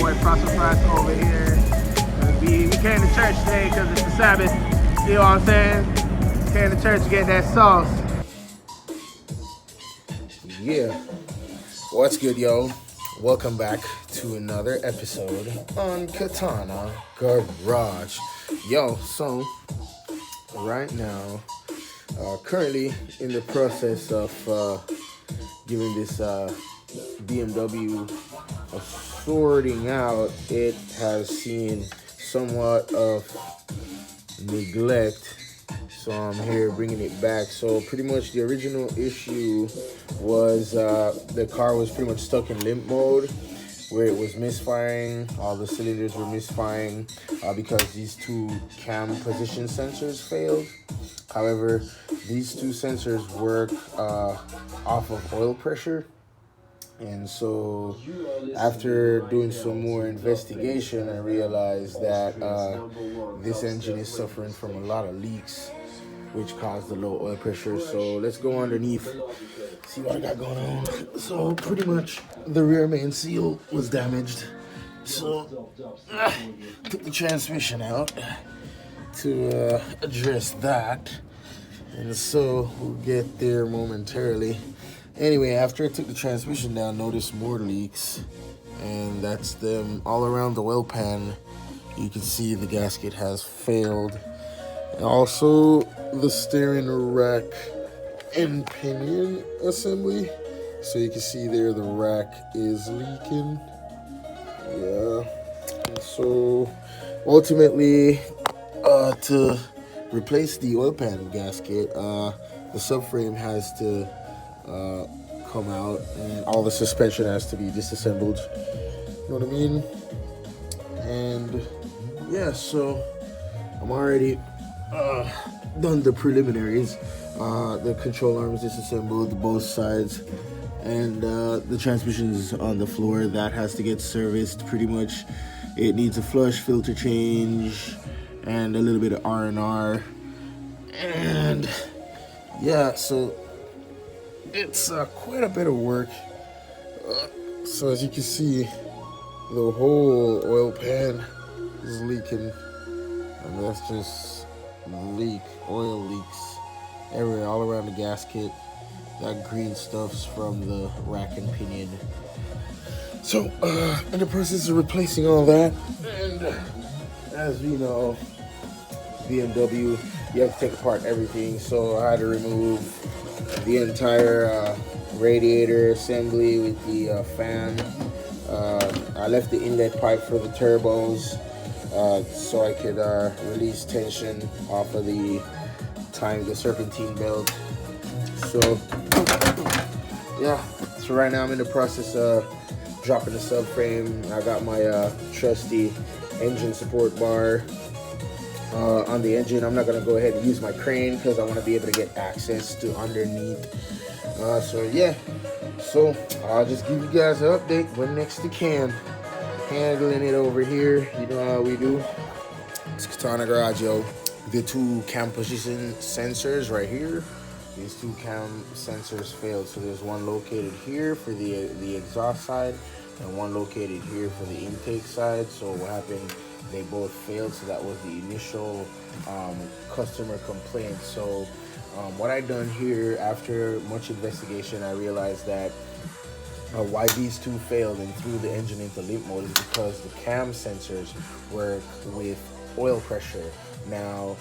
boy Prosperous over here. We came to church today because it's the Sabbath. You know what I'm saying? Came to church to get that sauce. Yeah. What's good, yo? Welcome back to another episode on Katana Garage. Yo, so right now, currently in the process of giving this BMW a sorting out. It has seen somewhat of neglect, so I'm here bringing it back. So pretty much the original issue was the car was pretty much stuck in limp mode, where it was misfiring. All the cylinders were misfiring because these two cam position sensors failed. However, these two sensors work off of oil pressure. And so after doing some more investigation, I realized that this engine is suffering from a lot of leaks, which caused the low oil pressure. So let's go underneath, see what I got going on. So pretty much the rear main seal was damaged. So took the transmission out to address that. And so we'll get there momentarily. Anyway, after I took the transmission down, noticed more leaks, and that's them all around the oil pan. You can see the gasket has failed. And also the steering rack and pinion assembly. So you can see there the rack is leaking. Yeah. And so ultimately, to replace the oil pan gasket, the subframe has to come out, and all the suspension has to be disassembled. You know what I mean? And yeah, so I'm already done the preliminaries. The control arm is disassembled, both sides, and the transmission is on the floor. That has to get serviced. Pretty much, it needs a flush, filter change, and a little bit of R&R. And yeah, so it's quite a bit of work. So as you can see, the whole oil pan is leaking, and that's just oil leaks everywhere, all around the gasket. That green stuff's from the rack and pinion. So in the process of replacing all that, and as we know, BMW, you have to take apart everything. So I had to remove the entire radiator assembly with the fan. I left the inlet pipe for the turbos so I could release tension off of the serpentine belt. So yeah, so right now I'm in the process of dropping the subframe. I got my trusty engine support bar on the engine. I'm not gonna go ahead and use my crane because I want to be able to get access to underneath. So yeah, so I'll just give you guys an update when next to Cam. Handling it over here, you know how we do. It's Katana Garage, yo. The two cam position sensors right here. These two cam sensors failed. So there's one located here for the exhaust side, and one located here for the intake side. So what happened? They both failed. So that was the initial customer complaint. So what I done here, after much investigation, I realized that why these two failed and threw the engine into limp mode is because the cam sensors work with oil pressure. Now,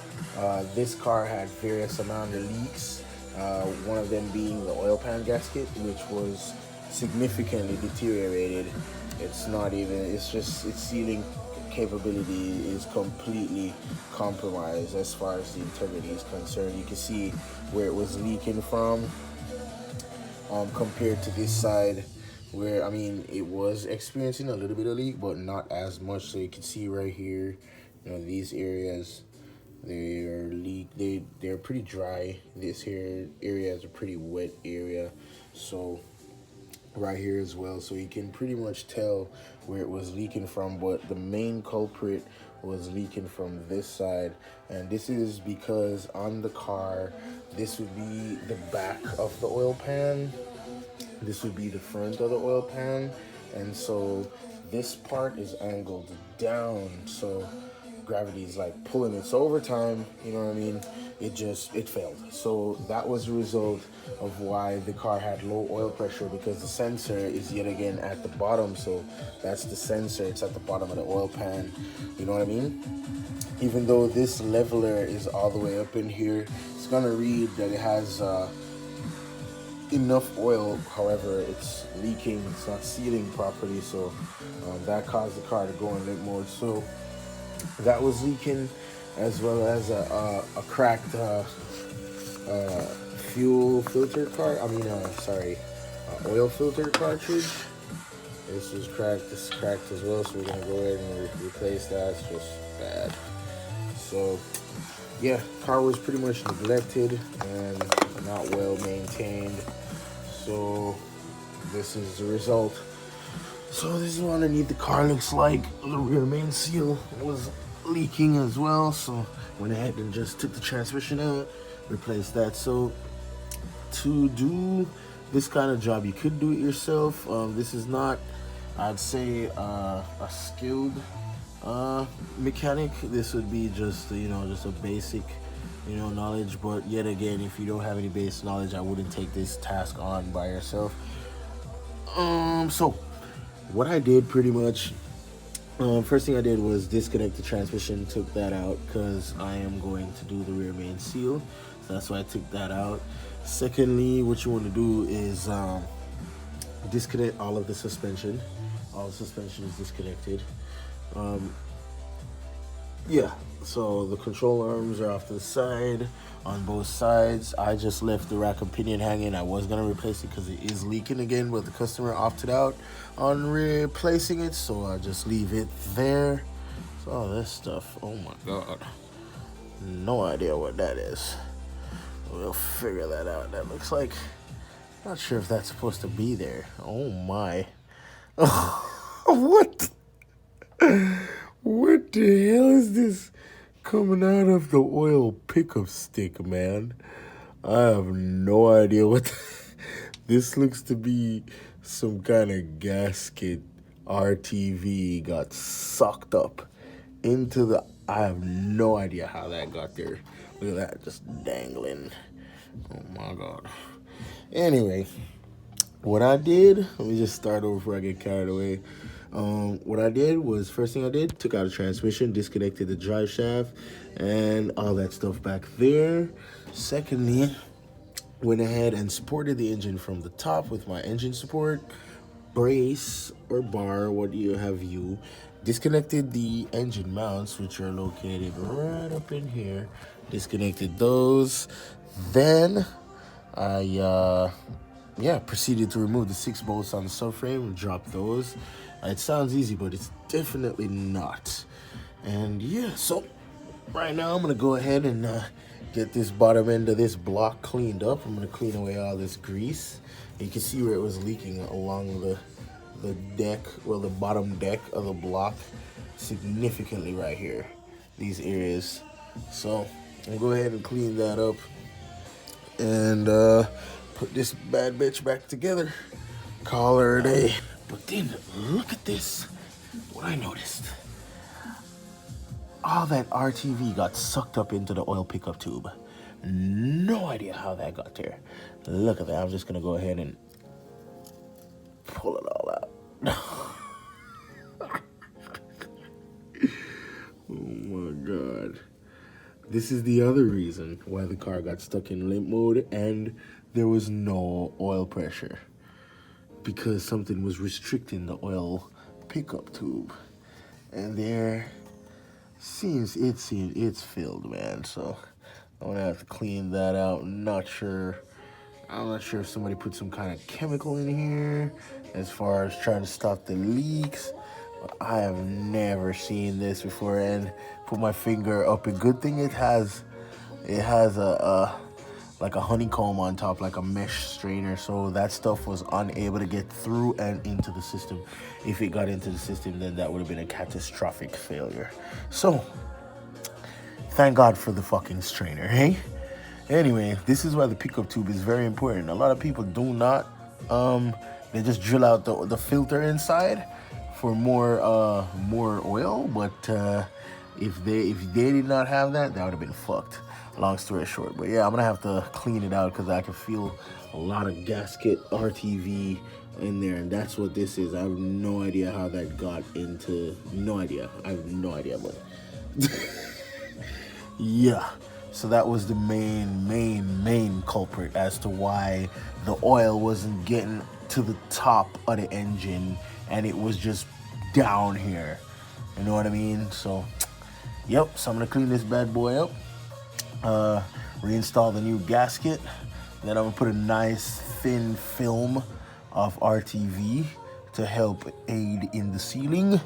this car had various amount of leaks. One of them being the oil pan gasket, which was significantly deteriorated. It's sealing capability is completely compromised as far as the integrity is concerned. You can see where it was leaking from compared to this side, where I mean it was experiencing a little bit of leak, but not as much. So you can see right here, you know, these areas, they're pretty dry. This here area is a pretty wet area, so right here as well. So you can pretty much tell where it was leaking from, but the main culprit was leaking from this side. And this is because on the car, this would be the back of the oil pan, this would be the front of the oil pan, and so this part is angled down, so gravity is like pulling it. So over time, you know what I mean, it failed. So that was the result of why the car had low oil pressure, because the sensor is yet again at the bottom. So that's the sensor, it's at the bottom of the oil pan, you know what I mean. Even though this leveler is all the way up in here, it's gonna read that it has enough oil. However, it's leaking, it's not sealing properly, so that caused the car to go in limp mode. So that was leaking, as well as a cracked fuel filter oil filter cartridge. This is cracked, this is cracked as well, so we're gonna go ahead and replace that. It's just bad. So yeah, car was pretty much neglected and not well maintained. So this is the result. So this is what underneath the car looks like. The rear main seal was leaking as well, so went ahead and just took the transmission out, replaced that. So to do this kind of job, you could do it yourself. This is not, I'd say, a skilled mechanic. This would be just, just a basic, knowledge. But yet again, if you don't have any base knowledge, I wouldn't take this task on by yourself. So what I did pretty much, first thing I did was disconnect the transmission, took that out because I am going to do the rear main seal. So that's why I took that out. Secondly, what you want to do is disconnect all of the suspension. All the suspension is disconnected. Yeah, so the control arms are off to the side on both sides. I just left the rack and pinion hanging. I was gonna replace it because it is leaking again, but the customer opted out on replacing it, so I just leave it there. So all this stuff, oh my god, no idea what that is. We'll figure that out. That looks like, not sure if that's supposed to be there. Oh my. What? What the hell is this coming out of the oil pickup stick, man? I have no idea what this looks to be. Some kind of gasket RTV got sucked up into the, I have no idea how that got there. Look at that, just dangling. Oh my god. Anyway, what I did, let me just start over before I get carried away. What I did was, first thing I did, took out the transmission, disconnected the drive shaft and all that stuff back there. Secondly, went ahead and supported the engine from the top with my engine support brace or bar, what do you have you. Disconnected the engine mounts, which are located right up in here. Disconnected those. Then I proceeded to remove the 6 bolts on the subframe and drop those. It sounds easy, but it's definitely not. And yeah, so right now I'm gonna go ahead and get this bottom end of this block cleaned up. I'm gonna clean away all this grease. You can see where it was leaking along the deck, well, the bottom deck of the block, significantly right here, these areas. So I'll go ahead and clean that up and put this bad bitch back together. Call her a day. But then look at this. What I noticed. All that RTV got sucked up into the oil pickup tube. No idea how that got there. Look at that. I'm just gonna go ahead and pull it all out. Oh my god. This is the other reason why the car got stuck in limp mode and there was no oil pressure. Because something was restricting the oil pickup tube. And there it's filled, man. So I'm gonna have to clean that out. I'm not sure if somebody put some kind of chemical in here as far as trying to stop the leaks. But I have never seen this before, and put my finger up. A good thing it has a like a honeycomb on top, like a mesh strainer, so that stuff was unable to get through and into the system. If it got into the system, then that would have been a catastrophic failure. So thank God for the fucking strainer, hey? Anyway, this is why the pickup tube is very important. A lot of people do not, they just drill out the filter inside. for more oil, but if they did not have that, that would have been fucked. Long story short, but yeah, I'm gonna have to clean it out because I can feel a lot of gasket RTV in there, and that's what this is. I have no idea how that got into. No idea. I have no idea, but yeah. So that was the main culprit as to why the oil wasn't getting to the top of the engine and it was just down here. You know what I mean? So, yep. So I'm gonna clean this bad boy up. Reinstall the new gasket. Then I'm gonna put a nice thin film of RTV to help aid in the sealing.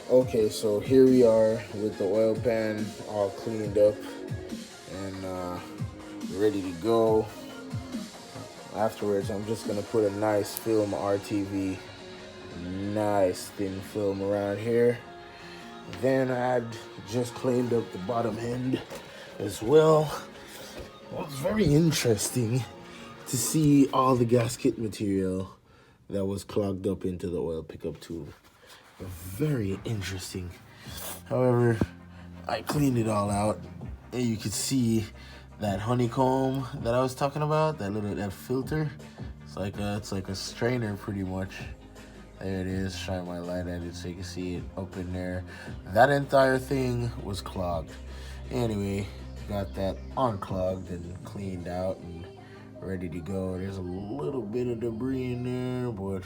Okay, so here we are with the oil pan all cleaned up and ready to go. Afterwards, I'm just gonna put a nice film RTV, nice thin film around here. Then I'd just cleaned up the bottom end as well. Well, it's very interesting to see all the gasket material that was clogged up into the oil pickup tube. Very interesting. However, I cleaned it all out, and you could see that honeycomb that I was talking about, that filter. It's like a strainer pretty much. There it is. Shine my light at it so you can see it up in there. That entire thing was clogged. Anyway, got that unclogged and cleaned out and ready to go. There's a little bit of debris in there, but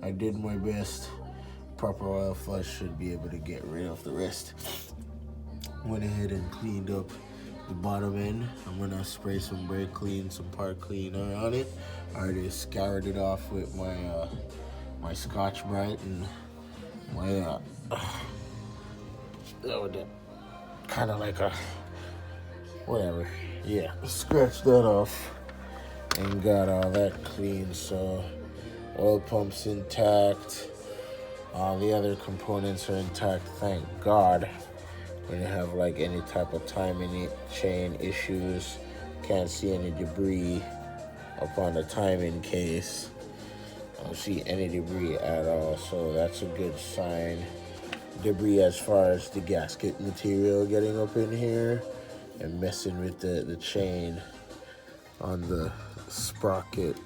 I did my best. Proper oil flush should be able to get rid of the rest. Went ahead and cleaned up the bottom end. I'm gonna spray some brake clean, some part cleaner on it. I already scoured it off with my my Scotch-Brite and my kind of like a whatever. Yeah, scratched that off and got all that clean. So oil pump's intact. All the other components are intact, thank God. We didn't have like any type of timing chain issues. Can't see any debris upon the timing case. I don't see any debris at all, so that's a good sign. Debris as far as the gasket material getting up in here and messing with the chain on the sprocket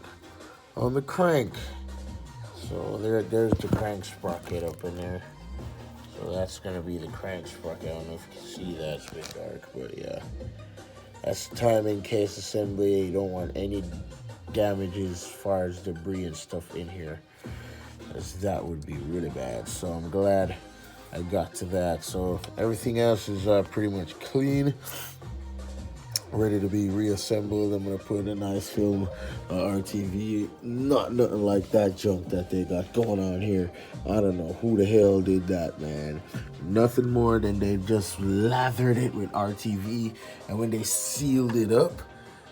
on the crank. So there's the crank sprocket up in there. So that's gonna be the crank sprocket. I don't know if you can see that, it's a bit dark, but yeah. That's the timing case assembly. You don't want any damages as far as debris and stuff in here, because that would be really bad. So I'm glad I got to that. So everything else is pretty much clean, ready to be reassembled. I'm gonna put in a nice film RTV. Nothing like that junk that they got going on here. I don't know who the hell did that, man. Nothing more than they just lathered it with RTV, and when they sealed it up,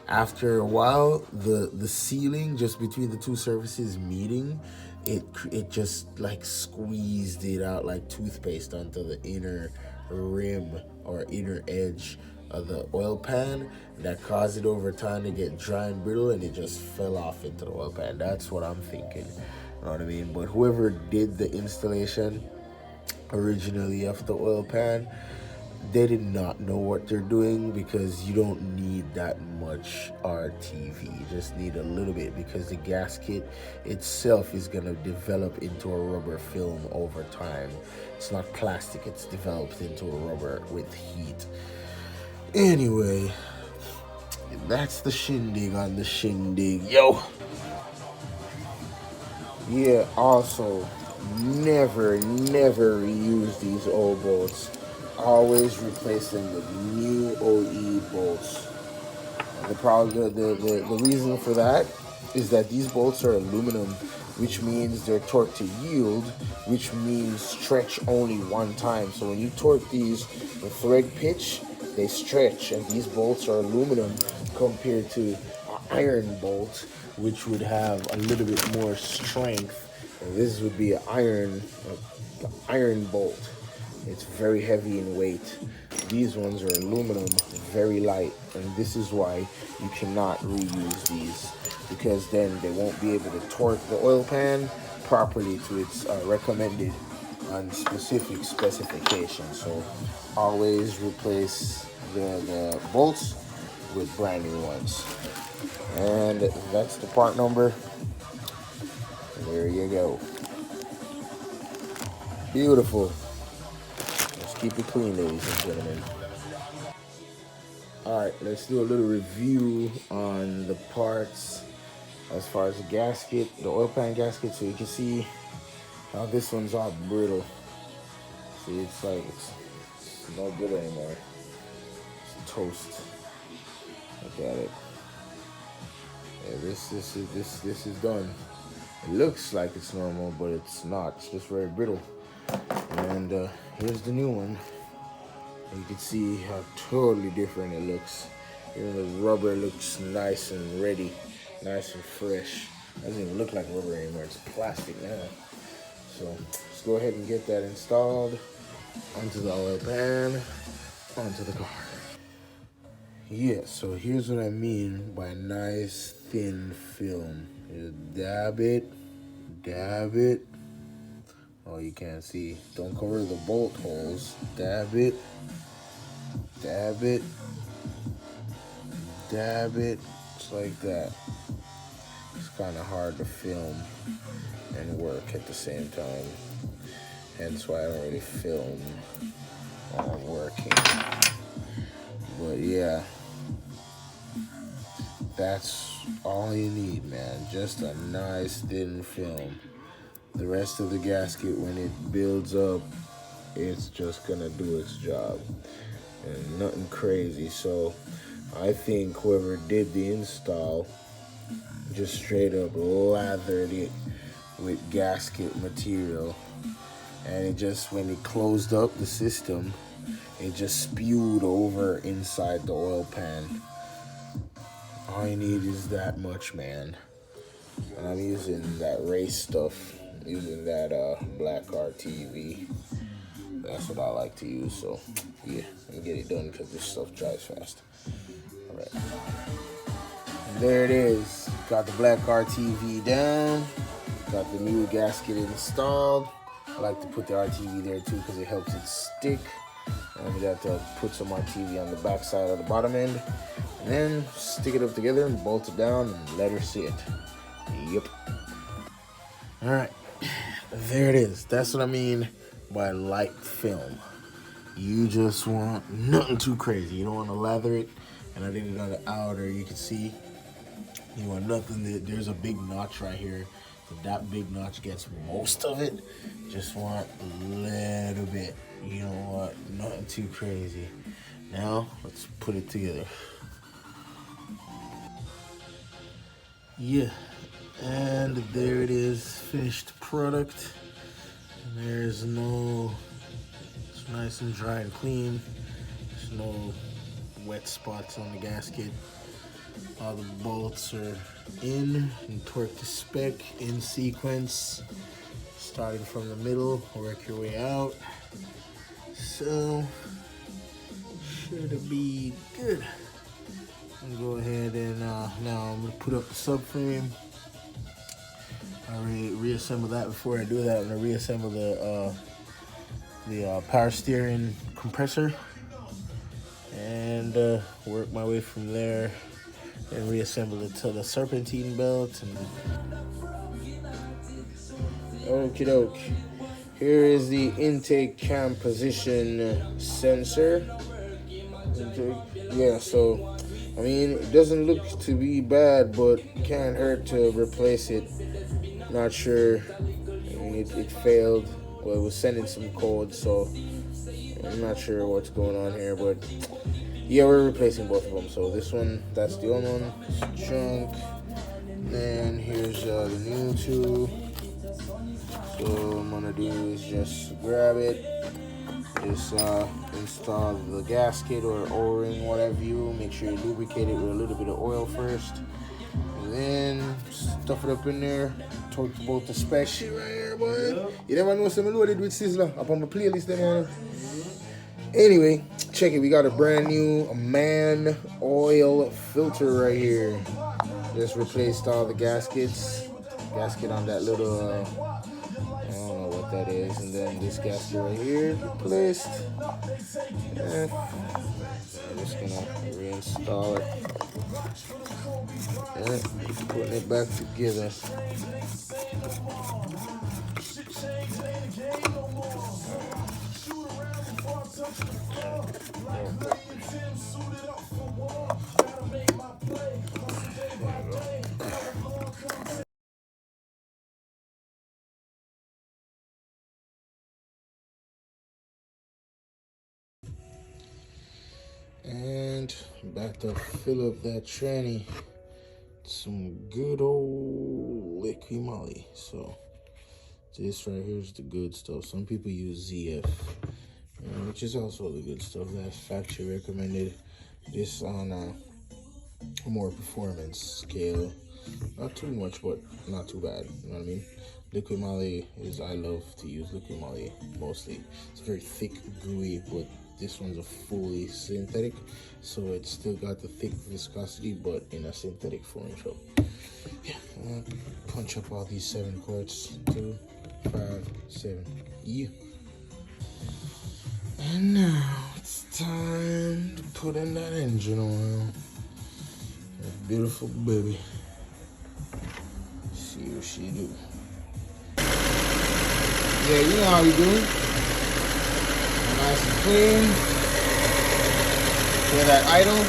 after a while, the sealing just between the two surfaces meeting, it just like squeezed it out like toothpaste onto the inner rim or inner edge of the oil pan. That caused it over time to get dry and brittle, and it just fell off into the oil pan. That's what I'm thinking. You know what I mean? But whoever did the installation originally of the oil pan, they did not know what they're doing, because you don't need that much RTV. You just need a little bit, because the gasket itself is going to develop into a rubber film over time. It's not plastic, it's developed into a rubber with heat. Anyway, that's the shindig on the shindig. Yo! Yeah, also, never reuse these old bolts. Always replace them with new OE bolts. The reason for that is that these bolts are aluminum, which means they're torque to yield, which means stretch only one time. So when you torque these, the thread pitch, they stretch, and these bolts are aluminum compared to an iron bolt, which would have a little bit more strength. And this would be an iron bolt. It's very heavy in weight. These ones are aluminum, very light, and this is why you cannot reuse these, because then they won't be able to torque the oil pan properly to its recommended and specific specifications. So always replace the bolts with brand new ones. And that's the part number. There you go. Beautiful. Let's keep it clean, ladies and gentlemen. All right, let's do a little review on the parts as far as the gasket, the oil pan gasket. So you can see how this one's all brittle. See, it's like it's no good anymore. It's toast. Look at it. Yeah, this is done. It looks like it's normal, but it's not. It's just very brittle. And here's the new one. You can see how totally different it looks. Even the rubber looks nice and ready, nice and fresh. Doesn't even look like rubber anymore. It's plastic now. So let's go ahead and get that installed onto the oil pan, onto the car. Yeah, so here's what I mean by nice thin film. You dab it, dab it. Oh, you can't see. Don't cover the bolt holes. Dab it, dab it, dab it. Just like that. It's kind of hard to film and work at the same time. Hence why I don't really film while I'm working. But yeah, that's all you need, man. Just a nice thin film. The rest of the gasket, when it builds up, it's just gonna do its job. And nothing crazy. So I think whoever did the install just straight up lathered it with gasket material. And it just, when it closed up the system, it just spewed over inside the oil pan. All you need is that much, man. And I'm using that race stuff, using that black RTV. That's what I like to use. So yeah, let me get it done because this stuff dries fast. All right, and there it is. Got the black RTV down. Got the new gasket installed. I like to put the RTV there too because it helps it stick. And we got to put some RTV on the back side of the bottom end, and then stick it up together and bolt it down and let her sit. Yep. All right, there it is. That's what I mean by light film. You just want nothing too crazy. You don't want to lather it. And I did it on the outer. You can see you want nothing that there's a big notch right here. That big notch gets most of it. Just want a little bit. You don't want nothing too crazy. Now let's put it together. Yeah, and there it is, finished product. And there's no, it's nice and dry and clean. There's no wet spots on the gasket. All the bolts are in and torqued to spec in sequence. Starting from the middle, work your way out. So, should be good. I'm gonna go ahead and now I'm gonna put up the subframe. I already reassembled that. Before I do that, I'm gonna reassemble the power steering compressor and work my way from there and reassemble it to the serpentine belt. And okie doke. Here is the intake cam position sensor. Yeah, so I mean, it doesn't look to be bad, but can't hurt to replace it. Not sure. I mean, it failed. Well, it was sending some code, so I'm not sure what's going on here, but yeah, we're replacing both of them. So this one, that's the old one, it's junk. Then here's the new two. So what I'm gonna do is just grab it, just install the gasket or O-ring, whatever you. Make sure you lubricate it with a little bit of oil first, and then stuff it up in there. Torque both the spec shit right here, boy. You never know some loaded with Sizzler up on my playlist, them man. Anyway, check it. We got a brand new man oil filter right here. Just replaced all the gaskets. Gasket on that little, I don't know what that is. And then this gasket right here replaced. And I'm just gonna reinstall it. And putting it back together. And about to fill up that tranny. Some good old liquid moly. So this right here is the good stuff. Some people use ZF, which is also the good stuff. That's factory recommended. This on a more performance scale. Not too much, but not too bad. You know what I mean? Liquid moly is, I love to use liquid moly mostly. It's very thick, gooey, but this one's a fully synthetic, so it's still got the thick viscosity, but in a synthetic form. So yeah, I'm gonna punch up all these 7 quarts. 2, 5, 7. Yeah. And now it's time to put in that engine oil. That beautiful baby. See what she do. Yeah, you know how we do. Nice and clean. Hear that idle?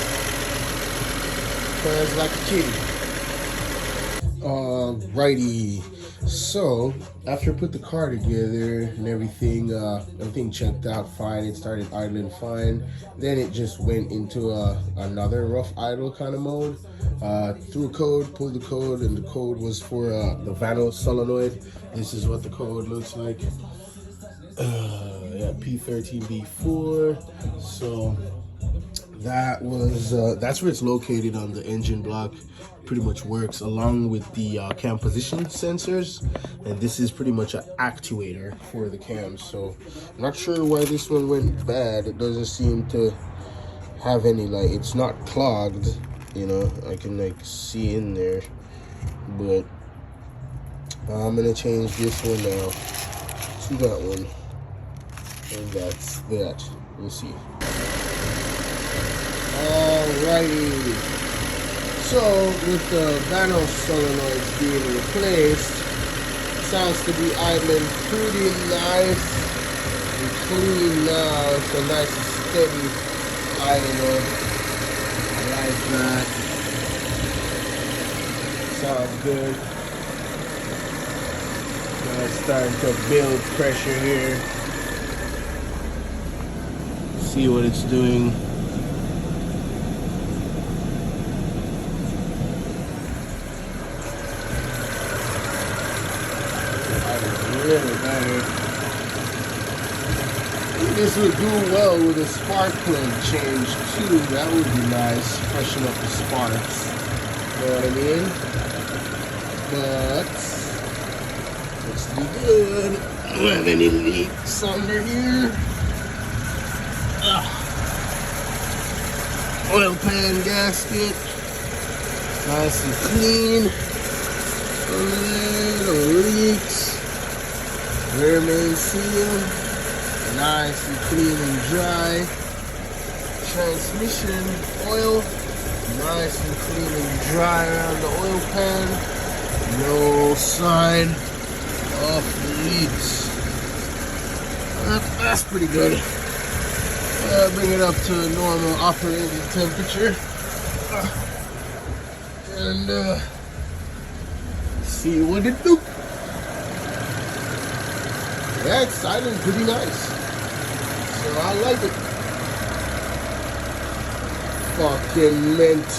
Purrs like a kitty. Alrighty. So after I put the car together and everything, everything checked out fine. It started idling fine. Then it just went into another rough idle kind of mode. Threw a code, pulled the code, and the code was for the Vanos solenoid. This is what the code looks like. Yeah, P13B4. So that was that's where it's located on the engine block. Pretty much works along with the cam position sensors, and this is pretty much an actuator for the cams. So I'm not sure why this one went bad. It doesn't seem to have any, like, it's not clogged, you know, I can like see in there, but I'm gonna change this one now to that one, and that's that. We'll see. Alrighty. So with the Vanos solenoids being replaced, it sounds to be idling pretty nice and clean now. It's a nice and steady idler. I like that. Sounds good. Now it's starting to build pressure here. See what it's doing. This would do well with a spark plug change too. That would be nice. Freshen up the sparks. You know what I mean? But let's be good. I don't have any leaks under here. Oil pan gasket. Nice and clean. Under there, no leaks. Rear main seal. Nice and clean and dry. Transmission oil. Nice and clean and dry around the oil pan. No sign of leaks. That's pretty good. Bring it up to normal operating temperature. And see what it do. Yeah, it's silent, pretty nice. So I like it. Fucking mint.